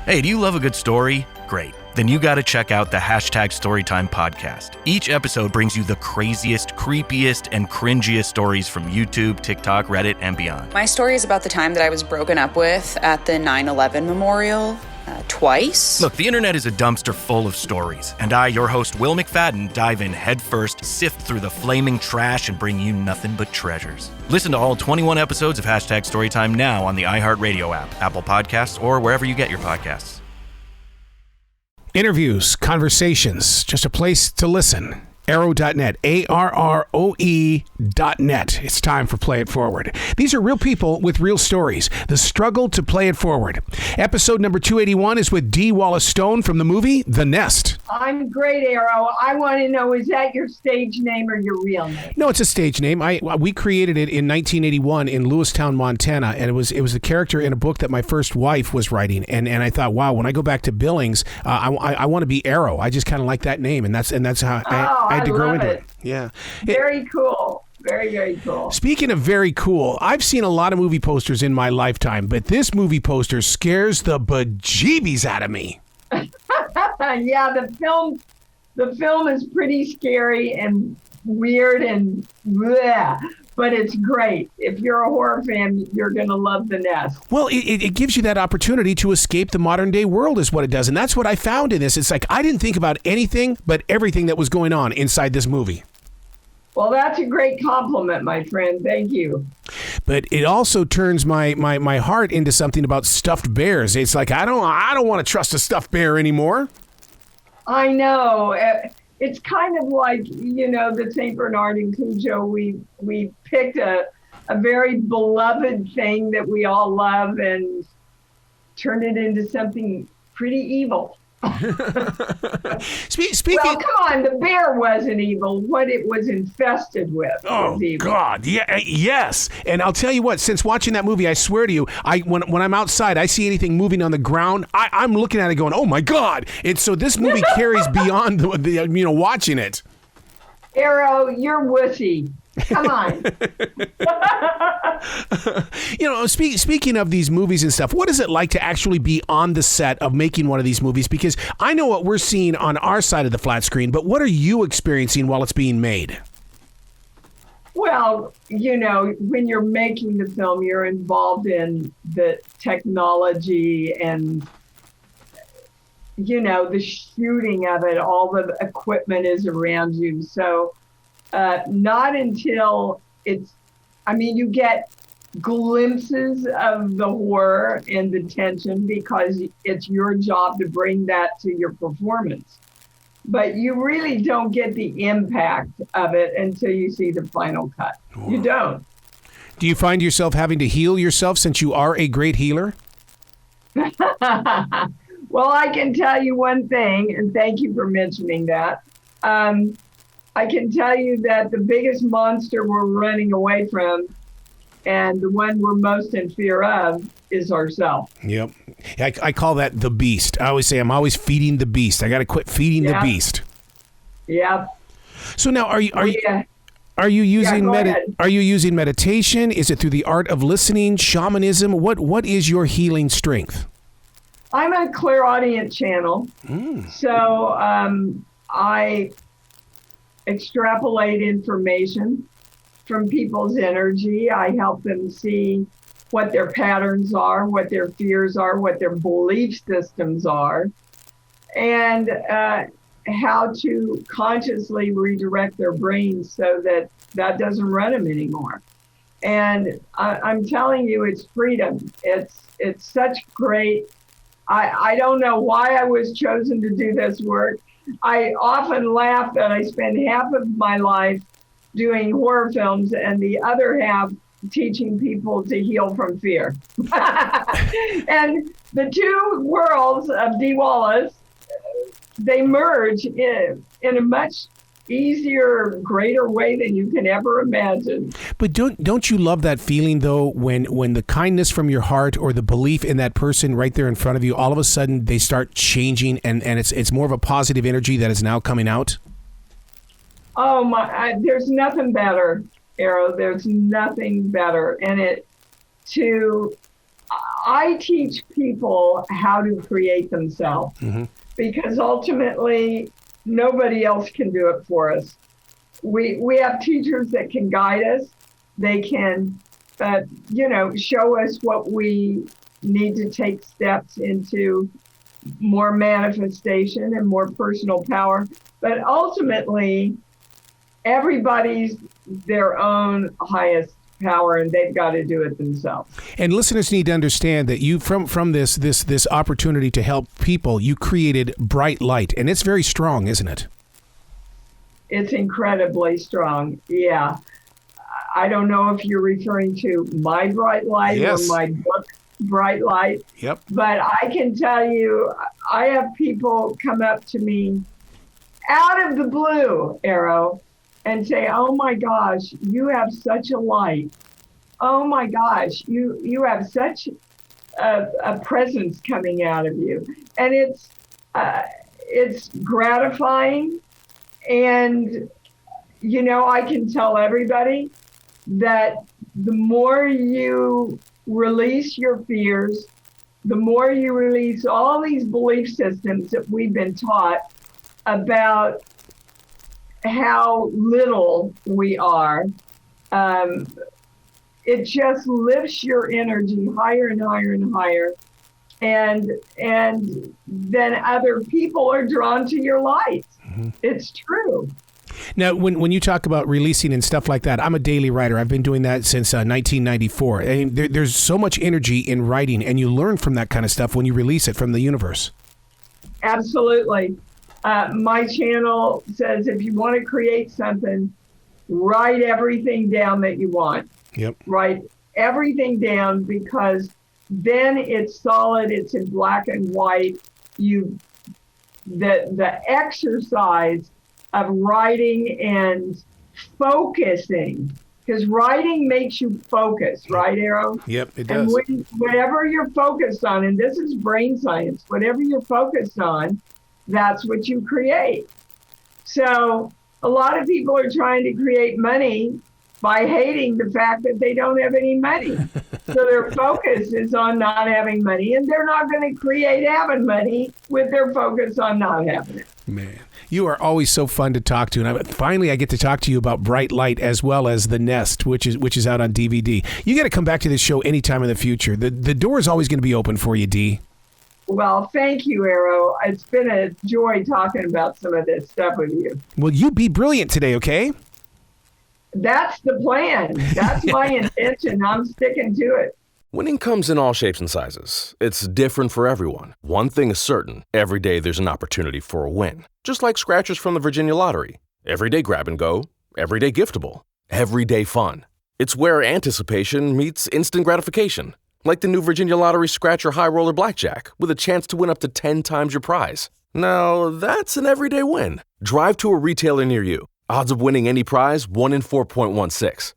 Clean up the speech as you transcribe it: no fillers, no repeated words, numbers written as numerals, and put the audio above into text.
Hey, do you love a good story? Great. Then you got to check out the #Storytime podcast. Each episode brings you the craziest, creepiest, and cringiest stories from YouTube, TikTok, Reddit, and beyond. My story is about the time that I was broken up with at the 9/11 memorial. Twice. Look, the internet is a dumpster full of stories, and I, your host, Will McFadden, dive in headfirst, sift through the flaming trash, and bring you nothing but treasures. Listen to all 21 episodes of #Storytime now on the iHeartRadio app, Apple Podcasts, or wherever you get your podcasts. Interviews, conversations, just a place to listen. Arrow.net, ARROE.net. It's time for Play It Forward. These are real people with real stories. The struggle to play it forward. Episode number 281 is with D. Wallace Stone from the movie The Nest. I'm great, Arrow. I want to know, is that your stage name or your real name? No, it's a stage name. We created it in 1981 in Lewistown, Montana, and it was a character in a book that my first wife was writing. And I thought, wow, when I go back to Billings, I want to be Arrow. I just kind of like that name, and that's how I had to grow into it. Yeah. Very cool. Very, very cool. Speaking of very cool, I've seen a lot of movie posters in my lifetime, but this movie poster scares the bejeebies out of me. Yeah, the film is pretty scary and weird and bleh, but it's great. If you're a horror fan, you're going to love The Nest. Well, it gives you that opportunity to escape the modern day world is what it does. And that's what I found in this. It's like I didn't think about anything but everything that was going on inside this movie. Well, that's a great compliment, my friend. Thank you. But it also turns my heart into something about stuffed bears. It's like I don't want to trust a stuffed bear anymore. I know. It's kind of like, the St. Bernard and Cujo. We picked a very beloved thing that we all love and turned it into something pretty evil. Speaking. Well, come on, the bear wasn't evil. What it was infested with was evil. God, yeah, yes. And I'll tell you what, since watching that movie, I swear to you, when I'm outside, I see anything moving on the ground, I'm looking at it going, oh my God. And so this movie carries beyond the watching it. Arrow, you're wussy. Come on. Speaking of these movies and stuff, what is it like to actually be on the set of making one of these movies? Because I know what we're seeing on our side of the flat screen, but what are you experiencing while it's being made? Well, when you're making the film, you're involved in the technology and, the shooting of it. All the equipment is around you. So not until you get glimpses of the horror and the tension because it's your job to bring that to your performance. But you really don't get the impact of it until you see the final cut. Whoa. You don't. Do you find yourself having to heal yourself since you are a great healer? Well, I can tell you one thing, and thank you for mentioning that. I can tell you that the biggest monster we're running away from and the one we're most in fear of is ourselves. Yep. I call that the beast. I always say I'm always feeding the beast. I got to quit feeding the beast. Yep. So now are you using meditation? Is it through the art of listening, shamanism? What is your healing strength? I'm a clairaudient channel. So I extrapolate information from people's energy. I help them see what their patterns are, what their fears are, what their belief systems are, and how to consciously redirect their brains so that doesn't run them anymore. And I'm telling you, it's freedom. It's such great. I don't know why I was chosen to do this work. I often laugh that I spend half of my life doing horror films and the other half teaching people to heal from fear. And the two worlds of Dee Wallace, they merge in a much easier, greater way than you can ever imagine. But don't you love that feeling though when the kindness from your heart or the belief in that person right there in front of you, all of a sudden they start changing and it's more of a positive energy that is now coming out? Oh my! There's nothing better, Arrow. There's nothing better, and I teach people how to create themselves because ultimately nobody else can do it for us. We have teachers that can guide us. They can, show us what we need to take steps into more manifestation and more personal power. But ultimately, everybody's their own highest power, and they've got to do it themselves. And listeners need to understand that you, from this opportunity to help people, you created Bright Light, and it's very strong, isn't it? It's incredibly strong. Yeah. I don't know if you're referring to my Bright Light or my book, Bright Light. Yep. But I can tell you, I have people come up to me out of the blue, Arrow, and say, "Oh my gosh, you have such a light. Oh my gosh, you have such a presence coming out of you." And it's gratifying. And, I can tell everybody that the more you release your fears, the more you release all these belief systems that we've been taught about how little we are, it just lifts your energy higher and higher and higher. And then other people are drawn to your light. It's true. Now, when you talk about releasing and stuff like that, I'm a daily writer. I've been doing that since 1994. And there's so much energy in writing, and you learn from that kind of stuff when you release it from the universe. Absolutely. My channel says if you want to create something, write everything down that you want. Yep. Write everything down, because then it's solid, it's in black and white. The exercise of writing and focusing, because writing makes you focus, right, Arrow? Yep, it does. And whatever you're focused on, and this is brain science, whatever you're focused on, that's what you create. So a lot of people are trying to create money by hating the fact that they don't have any money. So their focus is on not having money, and they're not going to create having money with their focus on not having it. Man, you are always so fun to talk to, and finally I get to talk to you about Bright Light as well as The Nest, which is out on DVD. You got to come back to this show anytime in the future. The door is always going to be open for you, Dee. Well, thank you, Arrow. It's been a joy talking about some of this stuff with you. Well, you be brilliant today, okay? That's the plan. That's my intention. I'm sticking to it. Winning comes in all shapes and sizes. It's different for everyone. One thing is certain. Every day there's an opportunity for a win. Just like scratchers from the Virginia Lottery. Everyday grab and go. Everyday giftable. Everyday fun. It's where anticipation meets instant gratification. Like the new Virginia Lottery Scratcher High Roller Blackjack with a chance to win up to 10 times your prize. Now, that's an everyday win. Drive to a retailer near you. Odds of winning any prize, 1 in 4.16.